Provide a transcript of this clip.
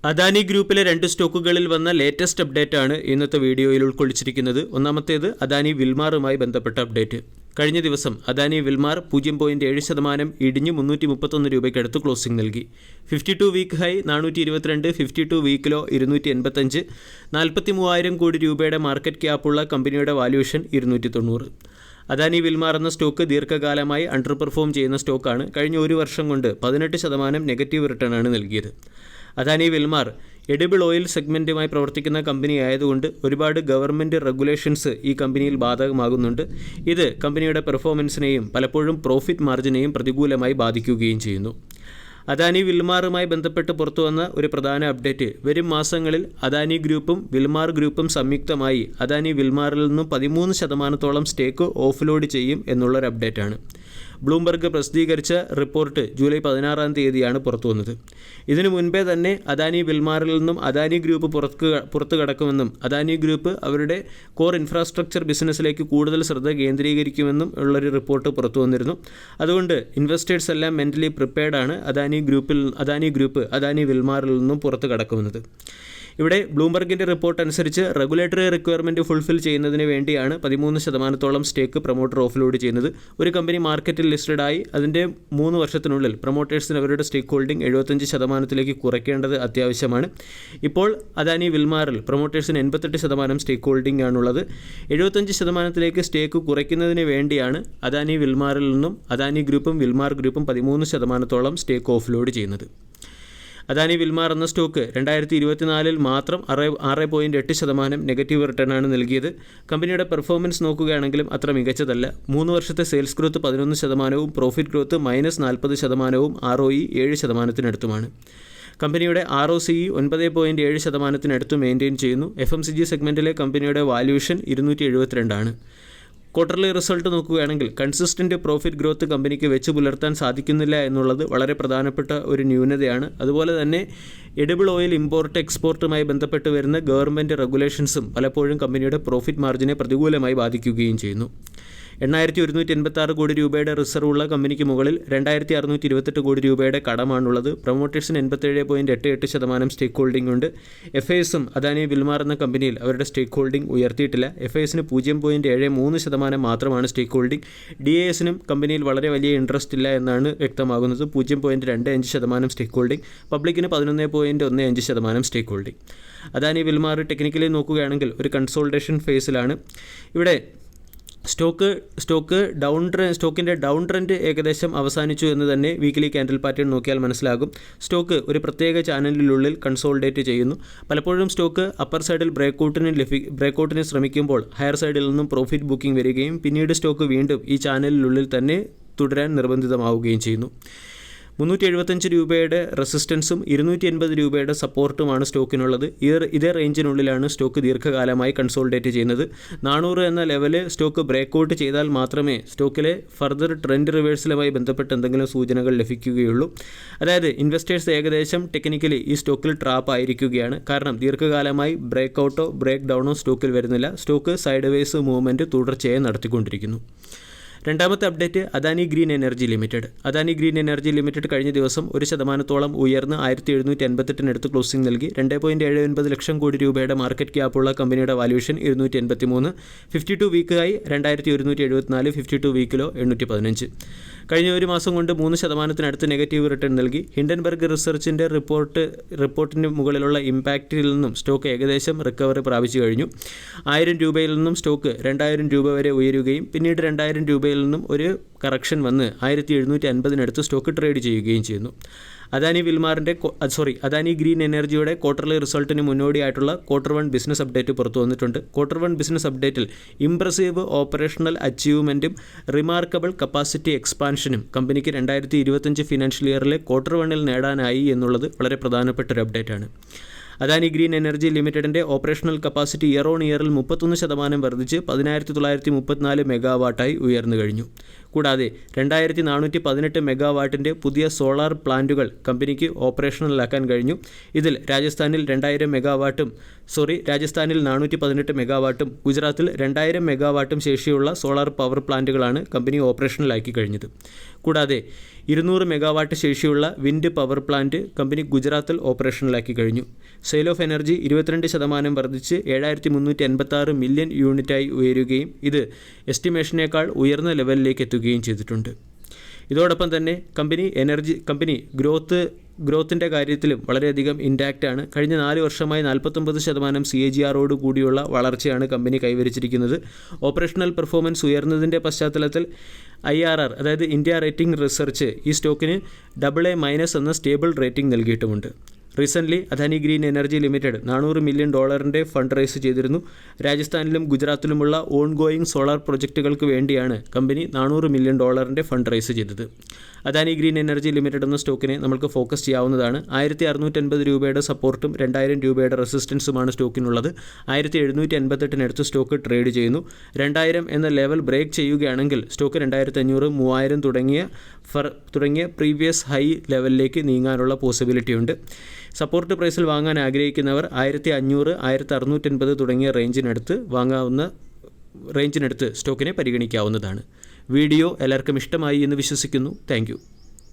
അദാനി ഗ്രൂപ്പിലെ 2 സ്റ്റോക്കുകളിൽ വന്ന latest update ആണ് ഇന്നത്തെ വീഡിയോയിൽ ഉൾക്കൊള്ളിച്ചിരിക്കുന്നത്. ഒന്നാമത്തേത് അദാനി വിൽമാറുമായി ബന്ധപ്പെട്ട അപ്ഡേറ്റ്. കഴിഞ്ഞ ദിവസം അദാനി വിൽമാർ 0.7% ഇടിഞ്ഞ് 331 രൂപയ്ക്ക് അടുത്ത് ക്ലോസിംഗ് നൽകി. 52 വീക്ക് ഹൈ 422, 52 വീക്ക് ലോ 285, 43,000 കോടി രൂപയുടെ മാർക്കറ്റ് ക്യാപ്പുള്ള കമ്പനിയുടെ വാല്യൂഷൻ 290. അദാനി വിൽമാർ എന്ന സ്റ്റോക്ക് ദീർഘകാലമായി അണ്ടർ പെർഫോം ചെയ്യുന്ന സ്റ്റോക്കാണ്. കഴിഞ്ഞ ഒരു വർഷം കൊണ്ട് 18% നെഗറ്റീവ് റിട്ടേൺ ആണ് നൽകിയത്. അദാനി വിൽമാർ എഡിബിൾ ഓയിൽ സെഗ്മെൻറ്റുമായി പ്രവർത്തിക്കുന്ന കമ്പനി ആയതുകൊണ്ട് ഒരുപാട് ഗവൺമെൻറ് റെഗുലേഷൻസ് ഈ കമ്പനിയിൽ ബാധകമാകുന്നുണ്ട്. ഇത് കമ്പനിയുടെ പെർഫോമൻസിനെയും പലപ്പോഴും പ്രോഫിറ്റ് മാർജിനെയും പ്രതികൂലമായി ബാധിക്കുകയും ചെയ്യുന്നു. അദാനി വിൽമാറുമായി ബന്ധപ്പെട്ട് പുറത്തുവന്ന ഒരു പ്രധാന അപ്ഡേറ്റ്, വരും മാസങ്ങളിൽ അദാനി ഗ്രൂപ്പും വിൽമാർ ഗ്രൂപ്പും സംയുക്തമായി അദാനി വിൽമാറിൽ നിന്നും 13% സ്റ്റേക്ക് ഓഫ്ലോഡ് ചെയ്യും എന്നുള്ളൊരു അപ്ഡേറ്റാണ്. ബ്ലൂംബർഗ് പ്രസിദ്ധീകരിച്ച റിപ്പോർട്ട് ജൂലൈ 16 പുറത്തു വന്നത്. ഇതിനു മുൻപേ തന്നെ അദാനി വിൽമാറിൽ നിന്നും അദാനി ഗ്രൂപ്പ് പുറത്തു കടക്കുമെന്നും അദാനി ഗ്രൂപ്പ് അവരുടെ കോർ ഇൻഫ്രാസ്ട്രക്ചർ ബിസിനസ്സിലേക്ക് കൂടുതൽ ശ്രദ്ധ കേന്ദ്രീകരിക്കുമെന്നും ഉള്ളൊരു റിപ്പോർട്ട് പുറത്തു വന്നിരുന്നു. അതുകൊണ്ട് ഇൻവെസ്റ്റേഴ്സ് എല്ലാം മെൻ്റലി പ്രിപ്പയർഡാണ് അദാനി ഗ്രൂപ്പ് അദാനി വിൽമാറിൽ നിന്നും പുറത്തു കടക്കുന്നത്. ഇവിടെ ബ്ലൂംബർഗിൻ്റെ റിപ്പോർട്ട് അനുസരിച്ച് റെഗുലേറ്ററി റിക്വയർമെൻറ്റ് ഫുൾഫിൽ ചെയ്യുന്നതിന് വേണ്ടിയാണ് 13% സ്റ്റേക്ക് പ്രൊമോട്ടർ ഓഫ്ലോഡ് ചെയ്യുന്നത്. ഒരു കമ്പനി മാർക്കറ്റിൽ ലിസ്റ്റഡായി അതിൻ്റെ 3 വർഷത്തിനുള്ളിൽ പ്രൊമോട്ടേഴ്സിന് അവരുടെ സ്റ്റേക്ക് ഹോൾഡിംഗ് 75% കുറയ്ക്കേണ്ടത് അത്യാവശ്യമാണ്. ഇപ്പോൾ അദാനി വിൽമാറിൽ പ്രൊമോട്ടേഴ്സിന് 88% സ്റ്റേക്ക് ഹോൾഡിംഗ് ആണുള്ളത്. 75% സ്റ്റേക്ക് കുറയ്ക്കുന്നതിന് വേണ്ടിയാണ് അദാനി വിൽമാറിൽ നിന്നും അദാനി ഗ്രൂപ്പും വിൽമാർ ഗ്രൂപ്പും 13% സ്റ്റേക്ക് ഓഫ്ലോഡ് ചെയ്യുന്നത്. അദാനി വിൽമാർ എന്ന സ്റ്റോക്ക് 2024 മാത്രം 6.8% നെഗറ്റീവ് റിട്ടേണാണ് നൽകിയത്. കമ്പനിയുടെ പെർഫോമൻസ് നോക്കുകയാണെങ്കിലും അത്ര മികച്ചതല്ല. 3 വർഷത്തെ sales growth 11%, profit growth -40%, ROE 7%-അടുത്തുമാണ്. കമ്പനിയുടെ ROCE 9.7%-അടുത്ത് മെയിൻറ്റെയിൻ ചെയ്യുന്നു. FMCG സെഗ്മെൻറ്റിലെ കമ്പനിയുടെ വാല്യൂഷൻ 272 ആണ്. ക്വാർട്ടർലി റിസൾട്ട് നോക്കുകയാണെങ്കിൽ കൺസിസ്റ്റൻറ്റ് പ്രോഫിറ്റ് ഗ്രോത്ത് കമ്പനിക്ക് വെച്ച് പുലർത്താൻ സാധിക്കുന്നില്ല എന്നുള്ളത് വളരെ പ്രധാനപ്പെട്ട ഒരു ന്യൂനതയാണ്. അതുപോലെ തന്നെ എഡിബിൾ ഓയിൽ ഇമ്പോർട്ട് എക്സ്പോർട്ടുമായി ബന്ധപ്പെട്ട് വരുന്ന ഗവൺമെൻറ് റെഗുലേഷൻസും പലപ്പോഴും കമ്പനിയുടെ പ്രോഫിറ്റ് മാർജിനെ പ്രതികൂലമായി ബാധിക്കുകയും ചെയ്യുന്നു. 8,186 കോടി രൂപയുടെ റിസർവ് ഉള്ള കമ്പനിക്ക് മുകളിൽ 2,628 കോടി രൂപയുടെ കടമാണുള്ളത്. പ്രൊമോട്ടേഴ്സിന് 87.88% സ്റ്റേക്ക് ഹോൾഡിംഗ് ഉണ്ട്. FISും അദാനി വിൽമാർ എന്ന കമ്പനിയിൽ അവരുടെ സ്റ്റേക്ക് ഹോൾഡിംഗ് ഉയർത്തിയിട്ടില്ല. FISന് 0.73% മാത്രമാണ് സ്റ്റേക്ക് ഹോൾഡിംഗ്. DISനും കമ്പനിയിൽ വളരെ വലിയ ഇൻട്രസ്റ്റ് ഇല്ല എന്നാണ് വ്യക്തമാകുന്നത്. 0.25% സ്റ്റേക്ക് ഹോൾഡിംഗ്. പബ്ലിക്കിന് 11.15% stake holding. Adani Wilmar technically നോക്കുകയാണെങ്കിൽ ഒരു കൺസോൾട്ടേഷൻ ഫേസിലാണ്. ഇവിടെ സ്റ്റോക്കിൻ്റെ ഡൗൺ ട്രെൻഡ് ഏകദേശം അവസാനിച്ചു എന്ന് തന്നെ വീക്കിലി ക്യാൻഡിൽ പാറ്റേൺ നോക്കിയാൽ മനസ്സിലാകും. സ്റ്റോക്ക് ഒരു പ്രത്യേക ചാനലിനുള്ളിൽ കൺസോൾഡേറ്റ് ചെയ്യുന്നു. പലപ്പോഴും സ്റ്റോക്ക് അപ്പർ സൈഡിൽ ബ്രേക്കൗട്ടിന് ശ്രമിക്കുമ്പോൾ ഹയർ സൈഡിൽ നിന്നും പ്രോഫിറ്റ് ബുക്കിംഗ് വരികയും പിന്നീട് സ്റ്റോക്ക് വീണ്ടും ഈ ചാനലിനുള്ളിൽ തന്നെ തുടരാൻ നിർബന്ധിതമാവുകയും ചെയ്യുന്നു. 375 രൂപയുടെ റെസിസ്റ്റൻസും 280 രൂപയുടെ സപ്പോർട്ടുമാണ് സ്റ്റോക്കിനുള്ളത്. ഇതേ റേഞ്ചിനുള്ളിലാണ് സ്റ്റോക്ക് ദീർഘകാലമായി കൺസോൾഡേറ്റ് ചെയ്യുന്നത്. 400 എന്ന ലെവല് സ്റ്റോക്ക് ബ്രേക്കൗട്ട് ചെയ്താൽ മാത്രമേ സ്റ്റോക്കിലെ ഫർദർ ട്രെൻഡ് റിവേഴ്സലുമായി ബന്ധപ്പെട്ട് എന്തെങ്കിലും സൂചനകൾ ലഭിക്കുകയുള്ളൂ. അതായത് ഇൻവെസ്റ്റേഴ്സ് ഏകദേശം ടെക്നിക്കലി ഈ സ്റ്റോക്കിൽ ട്രാപ്പ് ആയിരിക്കുകയാണ്. കാരണം ദീർഘകാലമായി ബ്രേക്കൗട്ടോ ബ്രേക്ക് ഡൗണോ സ്റ്റോക്കിൽ വരുന്നില്ല. സ്റ്റോക്ക് സൈഡ് വേസ് മൂവ്മെൻറ്റ് തുടർച്ചയായി നടത്തിക്കൊണ്ടിരിക്കുന്നു. രണ്ടാമത്തെ update Adani green energy limited. Adani green energy limited കഴിഞ്ഞ ദിവസം 1% ഉയർന്ന് 1,788 ക്ലോസിംഗ് നൽകി. 2.79 ലക്ഷം കോടി രൂപയുടെ മാർക്കറ്റ് ക്യാപ്പുള്ള കമ്പനിയുടെ valuation 283. 52 week high 2,174, 52 week low 815. കഴിഞ്ഞ ഒരു മാസം കൊണ്ട് 3% നെഗറ്റീവ് റിട്ടേൺ നൽകി. ഹിൻഡൻബർഗ് റിസർച്ചിൻ്റെ റിപ്പോർട്ടിന് മുകളിലുള്ള ഇമ്പാക്റ്റിൽ നിന്നും സ്റ്റോക്ക് ഏകദേശം റിക്കവറി പ്രാപിച്ചു കഴിഞ്ഞു. 1000 രൂപയിൽ നിന്നും സ്റ്റോക്ക് 2,000 രൂപ വരെ ഉയരുകയും പിന്നീട് 2,000 രൂപയിൽ നിന്നും ഒരു കറക്ഷൻ വന്ന് 1,750 സ്റ്റോക്ക് ട്രേഡ് ചെയ്യുകയും ചെയ്യുന്നു. അദാനി ഗ്രീൻ എനർജിയുടെ ക്വാർട്ടർലി റിസൾട്ടിന് മുന്നോടിയായിട്ടുള്ള Q1 ബിസിനസ് അപ്ഡേറ്റ് പുറത്തു വന്നിട്ടുണ്ട്. Q1 ബിസിനസ് അപ്ഡേറ്റിൽ ഇംപ്രസീവ് ഓപ്പറേഷണൽ അച്ചീവ്മെൻറ്റും റിമാർക്കബിൾ കപ്പാസിറ്റി എക്സ്പാൻഷനും കമ്പനിക്ക് 2025 ഫിനാൻഷ്യൽ ഇയറിലെ Q1 നേടാനായി എന്നുള്ളത് വളരെ പ്രധാനപ്പെട്ട ഒരു അപ്ഡേറ്റാണ്. അദാനി ഗ്രീൻ എനർജി ലിമിറ്റഡിൻ്റെ ഓപ്പറേഷണൽ കപ്പാസിറ്റി ഇയർ ഓൺ ഇയറിൽ 31% വർദ്ധിച്ച് 10,934 മെഗാവാട്ടായി ഉയർന്നു കഴിഞ്ഞു. കൂടാതെ 2418 മെഗാവാട്ടിൻ്റെ പുതിയ സോളാർ പ്ലാന്റുകൾ കമ്പനിക്ക് ഓപ്പറേഷണലാക്കാൻ കഴിഞ്ഞു. ഇതിൽ രാജസ്ഥാനിൽ 418 മെഗാവാട്ടും ഗുജറാത്തിൽ 2000 മെഗാവാട്ടും ശേഷിയുള്ള സോളാർ പവർ പ്ലാന്റുകളാണ് കമ്പനി ഓപ്പറേഷണലാക്കി കഴിഞ്ഞത്. കൂടാതെ 200 മെഗാവാട്ട് ശേഷിയുള്ള വിൻഡ് പവർ പ്ലാന്റ് കമ്പനി ഗുജറാത്തിൽ ഓപ്പറേഷണലാക്കി കഴിഞ്ഞു. സെയിൽ ഓഫ് എനർജി 22% വർദ്ധിച്ച് 7386 മില്യൺ യൂണിറ്റായി ഉയരുകയും ഇത് എസ്റ്റിമേഷനേക്കാൾ ഉയർന്ന ലെവലിലേക്ക് എത്തുകയും ചെയ്തിട്ടുണ്ട്. ഇതോടൊപ്പം തന്നെ കമ്പനി ഗ്രോത്തിൻ്റെ കാര്യത്തിലും വളരെയധികം ഇൻടാക്റ്റാണ്. കഴിഞ്ഞ 4 വർഷമായി 49% CAGR കൂടിയുള്ള വളർച്ചയാണ് കമ്പനി കൈവരിച്ചിരിക്കുന്നത്. ഓപ്പറേഷണൽ പെർഫോമൻസ് ഉയർന്നതിൻ്റെ പശ്ചാത്തലത്തിൽ IRR അതായത് ഇന്ത്യ റേറ്റിംഗ് റിസർച്ച് ഈ സ്റ്റോക്കിന് AA- എന്ന സ്റ്റേബിൾ റേറ്റിംഗ് നൽകിയിട്ടുമുണ്ട്. Recently Adani green energy limited $400 million fund raise ചെയ്തിരുന്നു. രാജസ്ഥാനിലും ഗുജറാത്തിലുമുള്ള ഓൺഗോയിങ് സോളാർ പ്രൊജക്റ്റുകൾക്ക് വേണ്ടിയാണ് കമ്പനി $400 മില്യൺ ഫണ്ട് റൈസ് ചെയ്തത്. അദാനി ഗ്രീൻ എനർജി ലിമിറ്റഡ് എന്ന സ്റ്റോക്കിനെ നമുക്ക് ഫോക്കസ് ചെയ്യാവുന്നതാണ്. 1650 രൂപയുടെ സപ്പോർട്ടും 2000 രൂപയുടെ റെസിസ്റ്റൻസുമാണ് സ്റ്റോക്കിനുള്ളത്. 1788 സ്റ്റോക്ക് ട്രേഡ് ചെയ്യുന്നു. 2000 എന്ന ലെവൽ ബ്രേക്ക് ചെയ്യുകയാണെങ്കിൽ സ്റ്റോക്ക് 2500, 3000 തുടങ്ങിയ പ്രീവിയസ് ഹൈ ലെവലിലേക്ക് നീങ്ങാനുള്ള പോസിബിലിറ്റി ഉണ്ട്. സപ്പോർട്ട് പ്രൈസിൽ വാങ്ങാൻ ആഗ്രഹിക്കുന്നവർ 1500, 1650 തുടങ്ങിയ റേഞ്ചിനടുത്ത് സ്റ്റോക്കിനെ പരിഗണിക്കാവുന്നതാണ്. വീഡിയോ എല്ലാവർക്കും ഇഷ്ടമായി എന്ന് വിശ്വസിക്കുന്നു. താങ്ക്